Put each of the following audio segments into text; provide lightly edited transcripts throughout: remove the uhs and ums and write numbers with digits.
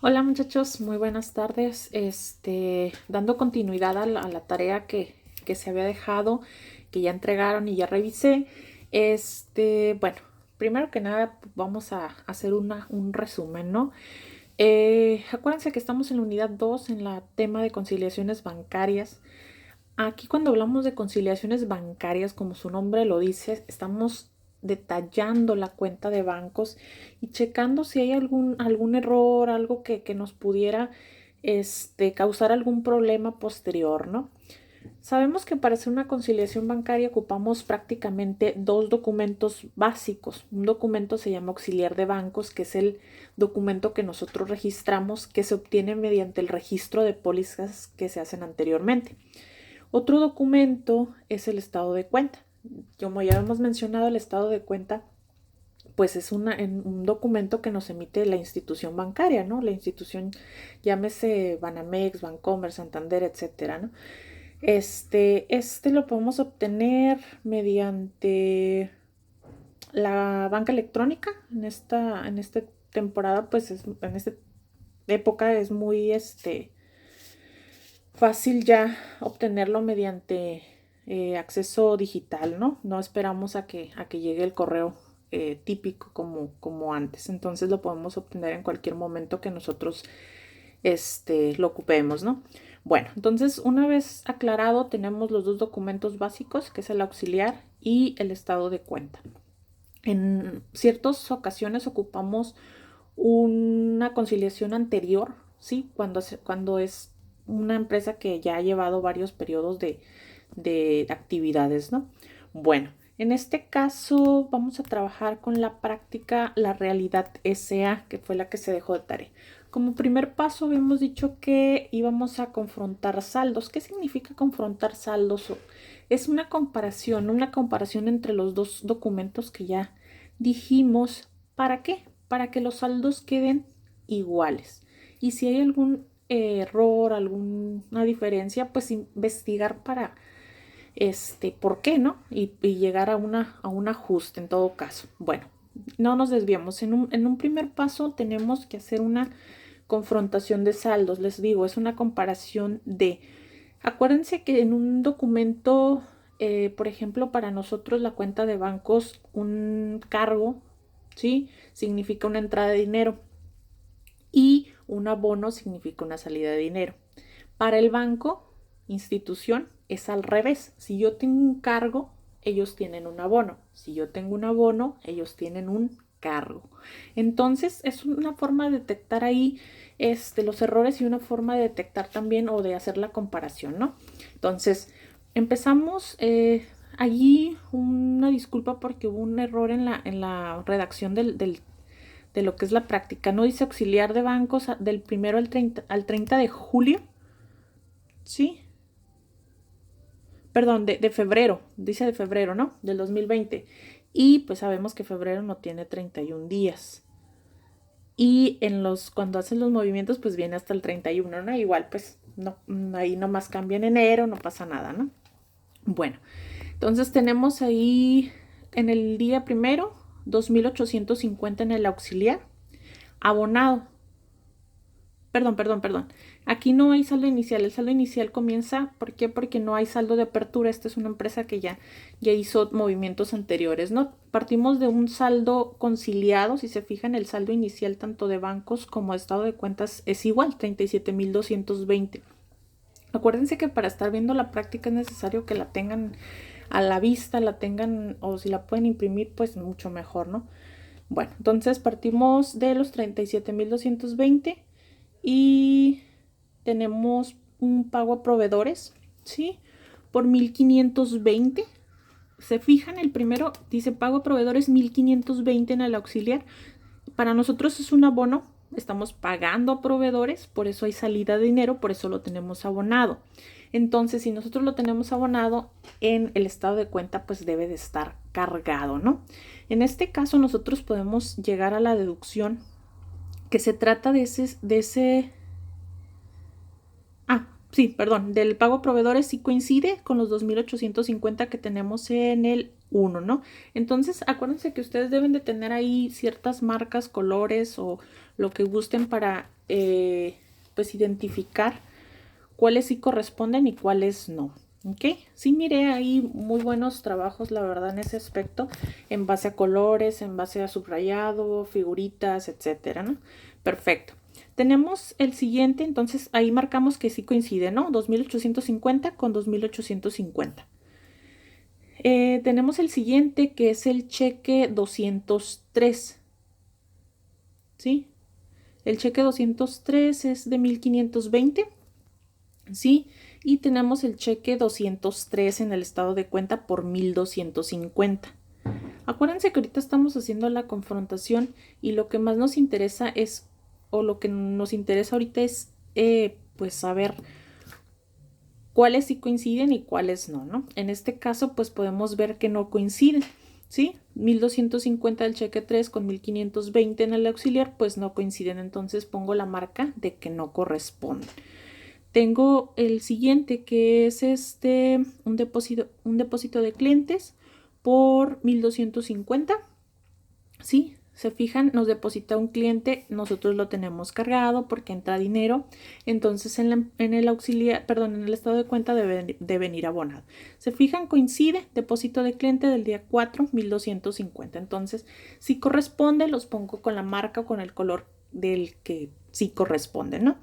Hola muchachos, muy buenas tardes. Dando continuidad a la tarea que se había dejado, que ya entregaron y ya revisé. Bueno, primero que nada vamos a hacer un resumen, ¿no? Acuérdense que estamos en la unidad 2 en la tema de conciliaciones bancarias. Aquí cuando hablamos de conciliaciones bancarias, como su nombre lo dice, estamos detallando la cuenta de bancos y checando si hay algún error, algo que nos pudiera causar algún problema posterior, ¿no? Sabemos que para hacer una conciliación bancaria ocupamos prácticamente dos documentos básicos. Un documento se llama auxiliar de bancos, que es el documento que nosotros registramos, que se obtiene mediante el registro de pólizas que se hacen anteriormente. Otro documento es el estado de cuenta. Como ya hemos mencionado, el estado de cuenta pues es un documento que nos emite la institución bancaria, ¿no? La institución, llámese Banamex, Bancomer, Santander, etcétera, ¿no? Este lo podemos obtener mediante la banca electrónica. En esta temporada, pues en esta época es muy fácil ya obtenerlo mediante acceso digital, ¿no? No esperamos a que llegue el correo típico como antes. Entonces lo podemos obtener en cualquier momento que nosotros lo ocupemos, ¿no? Bueno, entonces una vez aclarado, tenemos los dos documentos básicos, que es el auxiliar y el estado de cuenta. En ciertas ocasiones ocupamos una conciliación anterior, ¿sí? Cuando es una empresa que ya ha llevado varios periodos de actividades, ¿no? Bueno, en este caso vamos a trabajar con la práctica La Realidad SA, que fue la que se dejó de tarea. Como primer paso habíamos dicho que íbamos a confrontar saldos. ¿Qué significa confrontar saldos? Es una comparación entre los dos documentos que ya dijimos. ¿Para qué? Para que los saldos queden iguales. Y si hay algún error, alguna diferencia, pues investigar para por qué, ¿no? Y llegar a un ajuste en todo caso. Bueno, no nos desviamos. En un primer paso tenemos que hacer una confrontación de saldos. Les digo, es una comparación de. Acuérdense que en un documento, por ejemplo, para nosotros la cuenta de bancos, un cargo, ¿sí? Significa una entrada de dinero y un abono significa una salida de dinero. Para el banco, institución, es al revés. Si yo tengo un cargo, ellos tienen un abono. Si yo tengo un abono, ellos tienen un cargo. Entonces, es una forma de detectar ahí los errores y una forma de detectar también o de hacer la comparación, ¿no? Entonces, empezamos. Allí una disculpa porque hubo un error en la redacción de lo que es la práctica. No dice auxiliar de bancos del 1 al 30 de julio, ¿sí? Perdón, de febrero, dice de febrero, ¿no? Del 2020. Y pues sabemos que febrero no tiene 31 días. Y cuando hacen los movimientos, pues viene hasta el 31, ¿no? Igual, pues no, ahí nomás cambia en enero, no pasa nada, ¿no? Bueno, entonces tenemos ahí en el día primero, 2.850 en el auxiliar, abonado. Perdón. Aquí no hay saldo inicial. El saldo inicial comienza, ¿por qué? Porque no hay saldo de apertura. Esta es una empresa que ya hizo movimientos anteriores, ¿no? Partimos de un saldo conciliado. Si se fijan, el saldo inicial tanto de bancos como de estado de cuentas es igual, 37.220. Acuérdense que para estar viendo la práctica es necesario que la tengan a la vista, la tengan, o si la pueden imprimir, pues mucho mejor, ¿no? Bueno, entonces partimos de los 37.220 y tenemos un pago a proveedores, ¿sí? Por 1.520. Se fijan, el primero dice pago a proveedores 1.520 en el auxiliar. Para nosotros es un abono, estamos pagando a proveedores, por eso hay salida de dinero, por eso lo tenemos abonado. Entonces, si nosotros lo tenemos abonado en el estado de cuenta, pues debe de estar cargado, ¿no? En este caso, nosotros podemos llegar a la deducción que se trata de ese. Ah, sí, perdón, del pago a proveedores sí coincide con los 2.850 que tenemos en el 1, ¿no? Entonces, acuérdense que ustedes deben de tener ahí ciertas marcas, colores o lo que gusten para, pues, identificar cuáles sí corresponden y cuáles no. ¿Ok? Sí miré ahí muy buenos trabajos, la verdad, en ese aspecto, en base a colores, en base a subrayado, figuritas, etcétera, ¿no? Perfecto. Tenemos el siguiente, entonces ahí marcamos que sí coincide, ¿no? 2.850 con 2.850. Tenemos el siguiente que es el cheque 203, ¿sí? El cheque 203 es de 1.520. ¿Sí? Y tenemos el cheque 203 en el estado de cuenta por 1.250. Acuérdense que ahorita estamos haciendo la confrontación y lo que más nos interesa es, o lo que nos interesa ahorita es, pues saber cuáles sí coinciden y cuáles no, ¿no? En este caso, pues podemos ver que no coinciden, ¿sí? 1.250 del cheque 3 con 1.520 en el auxiliar, pues no coinciden, entonces pongo la marca de que no corresponden. Tengo el siguiente que es un depósito de clientes por 1.250. ¿Sí? Se fijan, nos deposita un cliente, nosotros lo tenemos cargado porque entra dinero, entonces en el auxiliar, perdón, en el estado de cuenta debe venir abonado. Se fijan, coincide, depósito de cliente del día 4, 1.250. Entonces, si corresponde, los pongo con la marca o con el color del que sí corresponde, ¿no?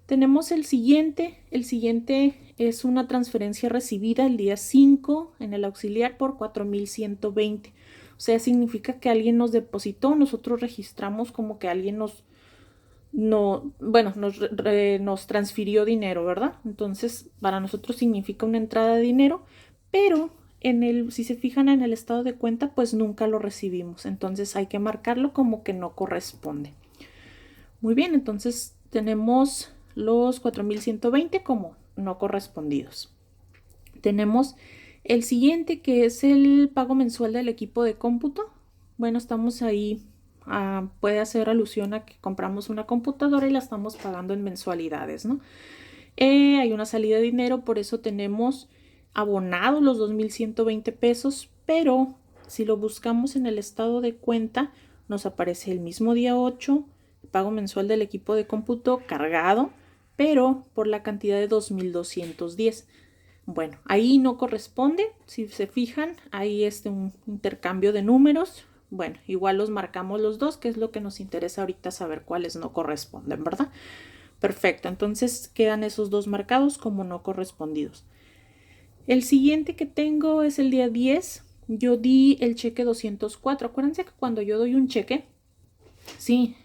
Tenemos el siguiente es una transferencia recibida el día 5 en el auxiliar por 4.120. O sea, significa que alguien nos depositó, nosotros registramos como que alguien nos transfirió dinero, ¿verdad? Entonces, para nosotros significa una entrada de dinero, pero si se fijan en el estado de cuenta, pues nunca lo recibimos. Entonces hay que marcarlo como que no corresponde. Muy bien, entonces tenemos los 4.120 como no correspondidos. Tenemos el siguiente que es el pago mensual del equipo de cómputo. Bueno, estamos ahí, puede hacer alusión a que compramos una computadora y la estamos pagando en mensualidades, ¿no? Hay una salida de dinero, por eso tenemos abonados los 2.120 pesos, pero si lo buscamos en el estado de cuenta, nos aparece el mismo día 8, pago mensual del equipo de cómputo cargado, pero por la cantidad de 2.210. Bueno, ahí no corresponde, si se fijan, ahí un intercambio de números. Bueno, igual los marcamos los dos, que es lo que nos interesa ahorita saber cuáles no corresponden, ¿verdad? Perfecto, entonces quedan esos dos marcados como no correspondidos. El siguiente que tengo es el día 10. Yo di el cheque 204. Acuérdense que cuando yo doy un cheque, sí,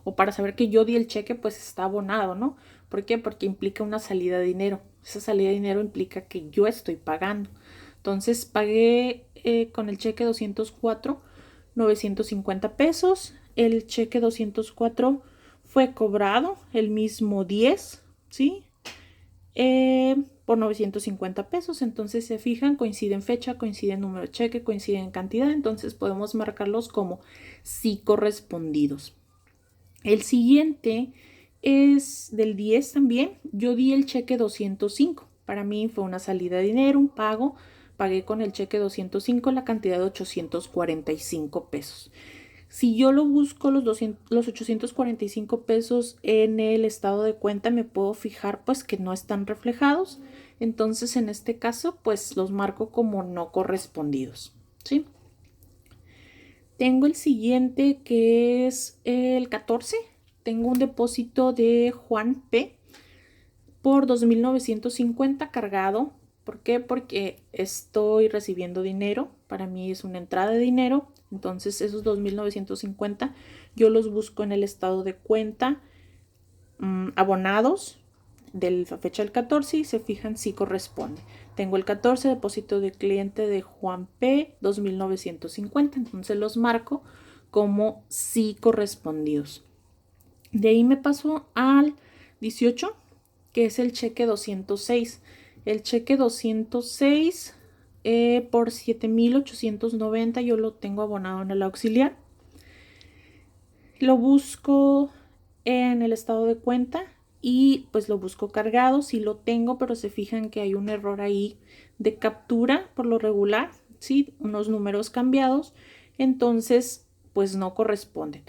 o para saber que yo di el cheque, pues está abonado, ¿no? ¿Por qué? Porque implica una salida de dinero. Esa salida de dinero implica que yo estoy pagando. Entonces pagué con el cheque 204, 950 pesos. El cheque 204 fue cobrado el mismo 10, ¿sí? Por 950 pesos. Entonces se fijan, coinciden fecha, coinciden número de cheque, coinciden cantidad. Entonces podemos marcarlos como sí correspondidos. El siguiente es del 10 también. Yo di el cheque 205. Para mí fue una salida de dinero, un pago. Pagué con el cheque 205 la cantidad de 845 pesos. Si yo lo busco los 845 pesos en el estado de cuenta, me puedo fijar pues que no están reflejados. Entonces en este caso pues los marco como no correspondidos, ¿sí? Tengo el siguiente que es el 14. Tengo un depósito de Juan P por 2.950 cargado. ¿Por qué? Porque estoy recibiendo dinero. Para mí es una entrada de dinero. Entonces esos 2.950 yo los busco en el estado de cuenta abonados de la fecha del 14 y se fijan si corresponde. Tengo el 14, depósito de cliente de Juan P, 2.950. Entonces los marco como sí correspondidos. De ahí me paso al 18, que es el cheque 206. El cheque 206 por 7.890 yo lo tengo abonado en el auxiliar. Lo busco en el estado de cuenta y pues lo busco cargado. Sí lo tengo, pero se fijan que hay un error ahí de captura por lo regular, ¿sí? Unos números cambiados, entonces pues no corresponden.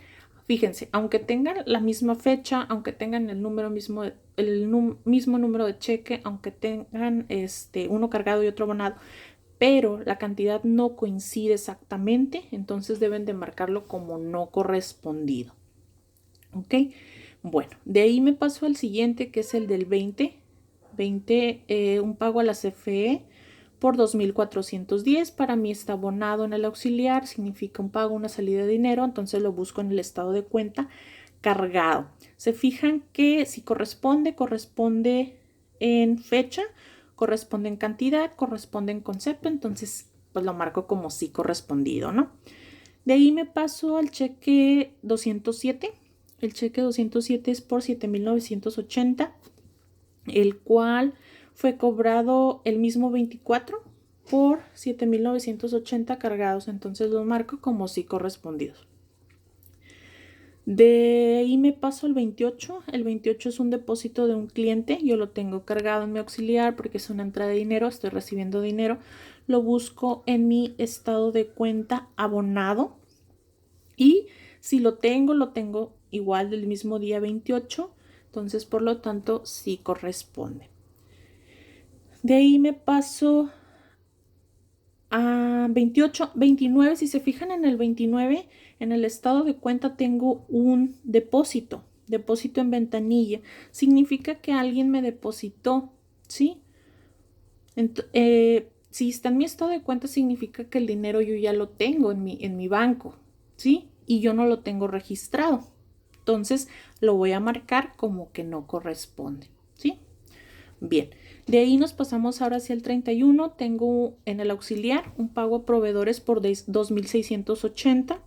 Fíjense, aunque tengan la misma fecha, aunque tengan el número mismo, mismo número de cheque, aunque tengan uno cargado y otro abonado, pero la cantidad no coincide exactamente, entonces deben de marcarlo como no correspondido. ¿Ok? Bueno, de ahí me paso al siguiente, que es el del 20. Un pago a la CFE por 2,410. Para mí está abonado en el auxiliar, significa un pago, una salida de dinero, entonces lo busco en el estado de cuenta cargado. Se fijan que si corresponde en fecha, corresponde en cantidad, corresponde en concepto, entonces pues lo marco como sí correspondido, ¿no? De ahí me paso al cheque 207. El cheque 207 es por 7,980, el cual fue cobrado el mismo 24 por 7,980 cargados, entonces lo marco como sí correspondidos. De ahí me paso al 28. El 28 es un depósito de un cliente. Yo lo tengo cargado en mi auxiliar porque es una entrada de dinero. Estoy recibiendo dinero. Lo busco en mi estado de cuenta abonado. Y si lo tengo igual del mismo día 28. Entonces, por lo tanto, sí corresponde. De ahí me paso a 28, 29. Si se fijan en el 29, en el estado de cuenta tengo un depósito en ventanilla. Significa que alguien me depositó, ¿sí? Si está en mi estado de cuenta, significa que el dinero yo ya lo tengo en mi banco, ¿sí? Y yo no lo tengo registrado. Entonces lo voy a marcar como que no corresponde, ¿sí? Bien, de ahí nos pasamos ahora hacia el 31. Tengo en el auxiliar un pago a proveedores por 2,680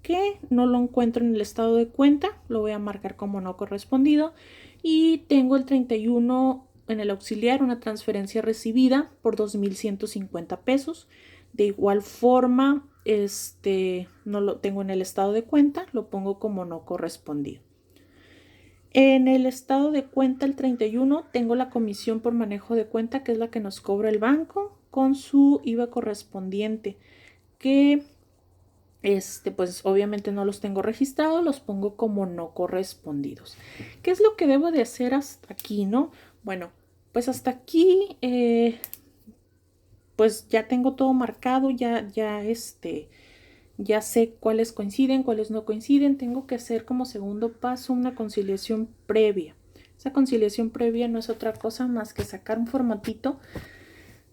que no lo encuentro en el estado de cuenta, lo voy a marcar como no correspondido. Y tengo el 31 en el auxiliar, una transferencia recibida por 2,150 pesos. De igual forma, no lo tengo en el estado de cuenta, lo pongo como no correspondido. En el estado de cuenta, el 31, tengo la comisión por manejo de cuenta, que es la que nos cobra el banco con su IVA correspondiente, que pues obviamente no los tengo registrados, los pongo como no correspondidos. ¿Qué es lo que debo de hacer hasta aquí, no? Bueno, pues hasta aquí, pues ya tengo todo marcado, ya sé cuáles coinciden, cuáles no coinciden. Tengo que hacer como segundo paso una conciliación previa. Esa conciliación previa no es otra cosa más que sacar un formatito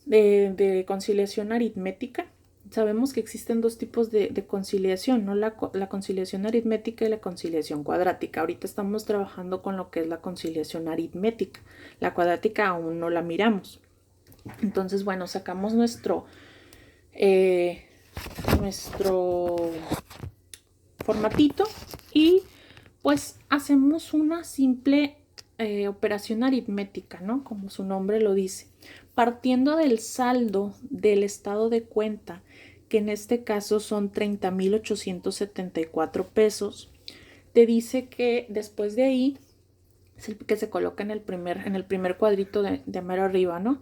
de conciliación aritmética. Sabemos que existen dos tipos de conciliación, ¿no? La conciliación aritmética y la conciliación cuadrática. Ahorita estamos trabajando con lo que es la conciliación aritmética. La cuadrática aún no la miramos. Entonces, bueno, sacamos nuestro formatito y pues hacemos una simple operación aritmética, ¿no? Como su nombre lo dice. Partiendo del saldo del estado de cuenta, que en este caso son 30,874 pesos, te dice que después de ahí, es el que se coloca en el primer cuadrito de mero arriba, ¿no?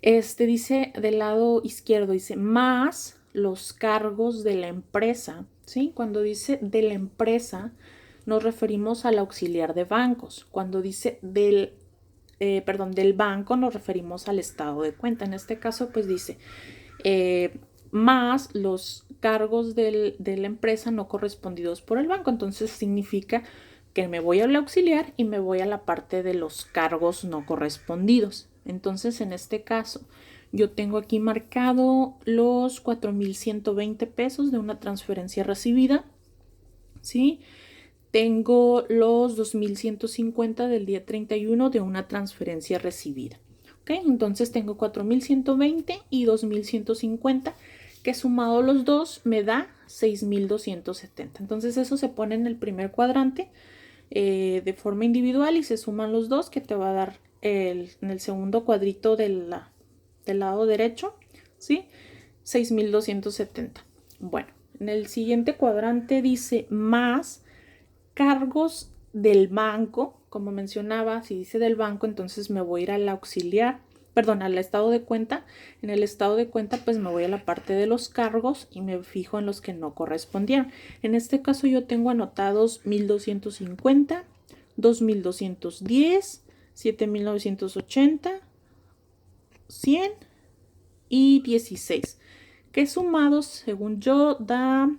Dice del lado izquierdo, dice más los cargos de la empresa, ¿sí? Cuando dice de la empresa, nos referimos al auxiliar de bancos. Cuando dice del banco, nos referimos al estado de cuenta. En este caso, pues dice más los cargos de la empresa no correspondidos por el banco. Entonces significa que me voy al auxiliar y me voy a la parte de los cargos no correspondidos. Entonces, en este caso, yo tengo aquí marcado los 4,120 pesos de una transferencia recibida, ¿sí? Tengo los 2,150 del día 31 de una transferencia recibida. ¿Ok? Entonces tengo 4,120 y 2,150, que sumado los dos me da 6,270. Entonces eso se pone en el primer cuadrante de forma individual y se suman los dos, que te va a dar en el segundo cuadrito del lado derecho, ¿sí? 6,270. Bueno, en el siguiente cuadrante dice más cargos del banco, como mencionaba, si dice del banco, entonces me voy a ir al auxiliar, perdón, al estado de cuenta. En el estado de cuenta, pues me voy a la parte de los cargos y me fijo en los que no correspondían. En este caso yo tengo anotados 1250, 2210, 7980, 100 y 16, que sumados, según yo, da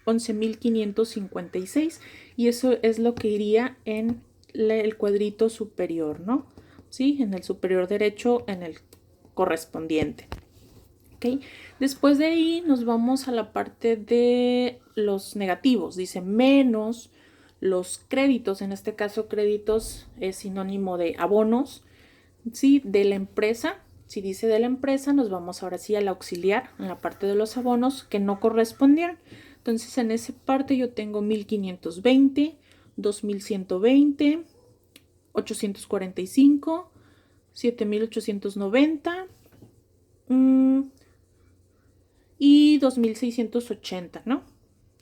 11,556, y eso es lo que iría en el cuadrito superior, ¿no? Sí, en el superior derecho, en el correspondiente. ¿Ok? Después de ahí nos vamos a la parte de los negativos. Dice menos los créditos. En este caso, créditos es sinónimo de abonos, ¿sí? De la empresa. Si dice de la empresa, nos vamos ahora sí al auxiliar, en la parte de los abonos que no correspondían. Entonces, en esa parte yo tengo 1520, 2120, 845, 7890 y 2680, ¿no?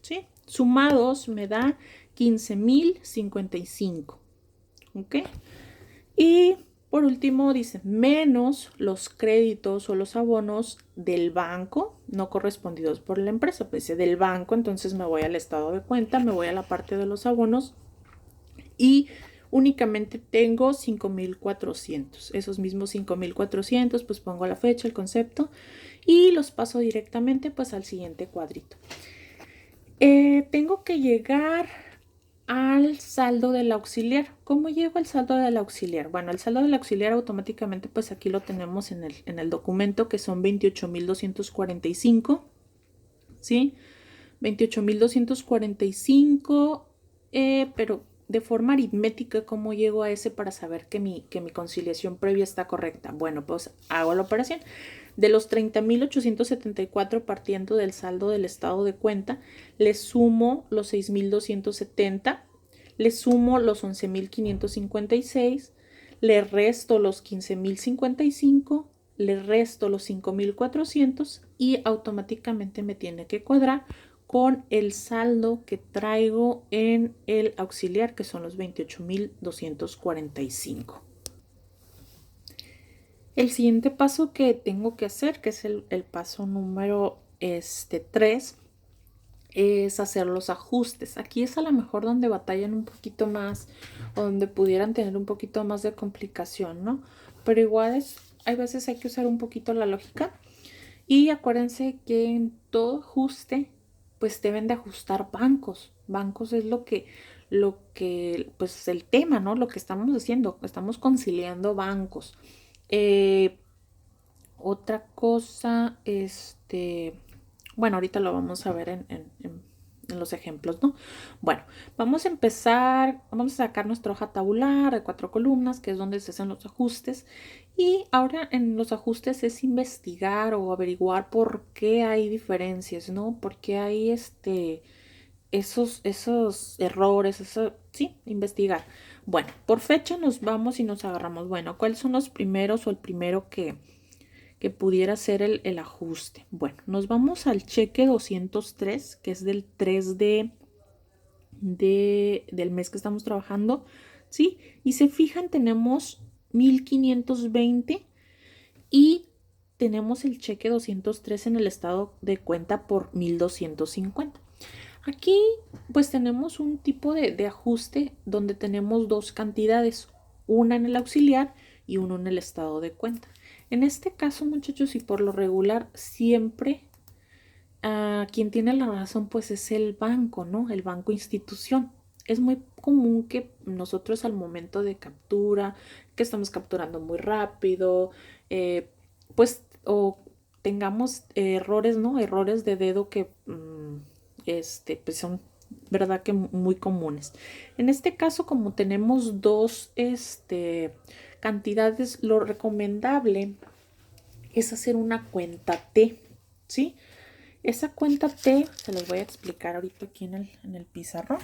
¿Sí? Sumados me da 15,055. ¿Ok? Y por último dice menos los créditos o los abonos del banco no correspondidos por la empresa. Pues dice del banco, entonces me voy al estado de cuenta, me voy a la parte de los abonos y únicamente tengo 5,400. Esos mismos 5,400, pues pongo la fecha, el concepto y los paso directamente pues al siguiente cuadrito. Tengo que llegar al saldo del auxiliar. ¿Cómo llego al saldo del auxiliar? Bueno, el saldo del auxiliar automáticamente pues aquí lo tenemos en el documento, que son 28,245, ¿sí? 28,245, pero de forma aritmética, ¿cómo llego a ese para saber que mi conciliación previa está correcta? Bueno, pues hago la operación. De los 30,874 partiendo del saldo del estado de cuenta, le sumo los 6,270, le sumo los 11,556, le resto los 15,055, le resto los 5,400 y automáticamente me tiene que cuadrar con el saldo que traigo en el auxiliar, que son los 28,245. El siguiente paso que tengo que hacer, que es el paso número 3, es hacer los ajustes. Aquí es a lo mejor donde batallan un poquito más, o donde pudieran tener un poquito más de complicación, ¿no? Pero igual hay veces hay que usar un poquito la lógica. Y acuérdense que en todo ajuste, pues deben de ajustar bancos. Bancos es pues el tema, ¿no? Lo que estamos haciendo, estamos conciliando bancos. Otra cosa, bueno, ahorita lo vamos a ver en los ejemplos, ¿no? Bueno, vamos a empezar, vamos a sacar nuestra hoja tabular de 4 columnas, que es donde se hacen los ajustes. Y ahora en los ajustes es investigar o averiguar por qué hay diferencias, ¿no? Por qué hay esos errores, sí, investigar. Bueno, por fecha nos vamos y nos agarramos. Bueno, ¿cuáles son los primeros o el primero que pudiera ser el ajuste? Bueno, nos vamos al cheque 203, que es del 3 del mes que estamos trabajando, ¿sí? Y se fijan, tenemos 1520 y tenemos el cheque 203 en el estado de cuenta por 1250. Aquí pues tenemos un tipo de ajuste donde tenemos dos cantidades, una en el auxiliar y uno en el estado de cuenta. En este caso, muchachos, y por lo regular siempre quien tiene la razón pues es el banco, ¿no? El banco institución. Es muy común que nosotros al momento de captura, que estamos capturando muy rápido, pues o tengamos errores, ¿no? Errores de dedo que pues son, verdad, que muy comunes. En este caso, como tenemos dos cantidades, lo recomendable es hacer una cuenta T, ¿sí? Esa cuenta T se los voy a explicar ahorita aquí en el pizarrón.